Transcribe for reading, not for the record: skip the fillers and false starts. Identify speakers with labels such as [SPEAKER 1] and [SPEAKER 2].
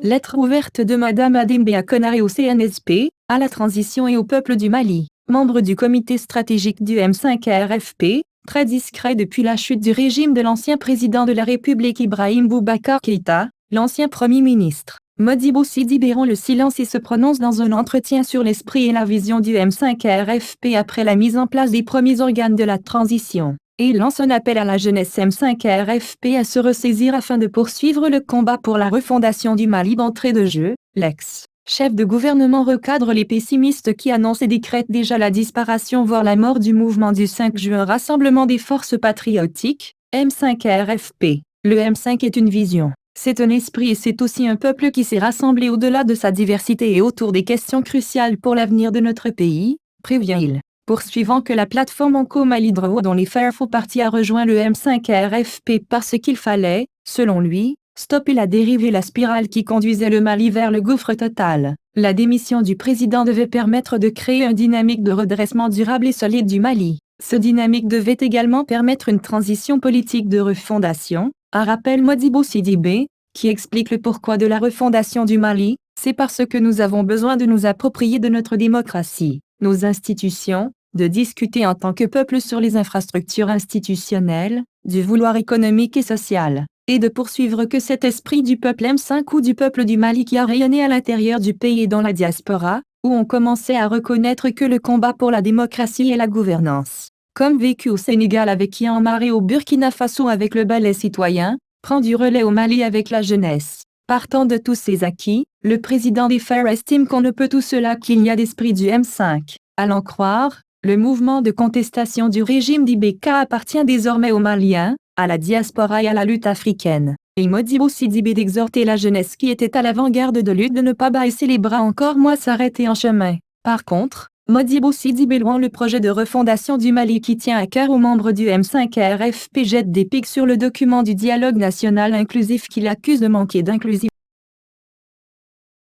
[SPEAKER 1] Lettre ouverte de Madame Adembea Konaré au CNSP, à la transition et au peuple du Mali. Membre du comité stratégique du M5-RFP, très discret depuis la chute du régime de l'ancien président de la République Ibrahim Boubacar Keïta, l'ancien Premier ministre. Modibo Sidibé rompt le silence et se prononce dans un entretien sur l'esprit et la vision du M5-RFP après la mise en place des premiers organes de la transition. Et il lance un appel à la jeunesse M5-RFP à se ressaisir afin de poursuivre le combat pour la refondation du Mali d'entrée de jeu. L'ex-chef de gouvernement recadre les pessimistes qui annoncent et décrètent déjà la disparition voire la mort du mouvement du 5 juin Rassemblement des forces patriotiques, M5-RFP. Le M5 est une vision. C'est un esprit et c'est aussi un peuple qui s'est rassemblé au-delà de sa diversité et autour des questions cruciales pour l'avenir de notre pays, prévient-il. Poursuivant que la plateforme Onco Mali Droit dont les Frères font partie a rejoint le M5-RFP parce qu'il fallait, selon lui, stopper la dérive et la spirale qui conduisait le Mali vers le gouffre total. La démission du président devait permettre de créer une dynamique de redressement durable et solide du Mali. Ce dynamique devait également permettre une transition politique de refondation, un rappel Modibo Sidibé, qui explique le pourquoi de la refondation du Mali, c'est parce que nous avons besoin de nous approprier de notre démocratie, nos institutions, de discuter en tant que peuple sur les infrastructures institutionnelles, du vouloir économique et social, et de poursuivre que cet esprit du peuple M5 ou du peuple du Mali qui a rayonné à l'intérieur du pays et dans la diaspora, où on commençait à reconnaître que le combat pour la démocratie et la gouvernance, comme vécu au Sénégal avec Kian Maré au Burkina Faso avec le ballet citoyen, prend du relais au Mali avec la jeunesse. Partant de tous ces acquis, le président des Frères estime qu'on ne peut tout cela qu'il y a d'esprit du M5. À l'en croire, le mouvement de contestation du régime d'Ibk appartient désormais aux Maliens, à la diaspora et à la lutte africaine. Et Modibo Sidibé d'exhorter la jeunesse qui était à l'avant-garde de lutte de ne pas baisser les bras encore moins s'arrêter en chemin. Par contre, Modibo Sidibé loin le projet de refondation du Mali qui tient à cœur aux membres du M5-RFP jette des pics sur le document du dialogue national inclusif qu'il accuse de manquer d'inclusivité.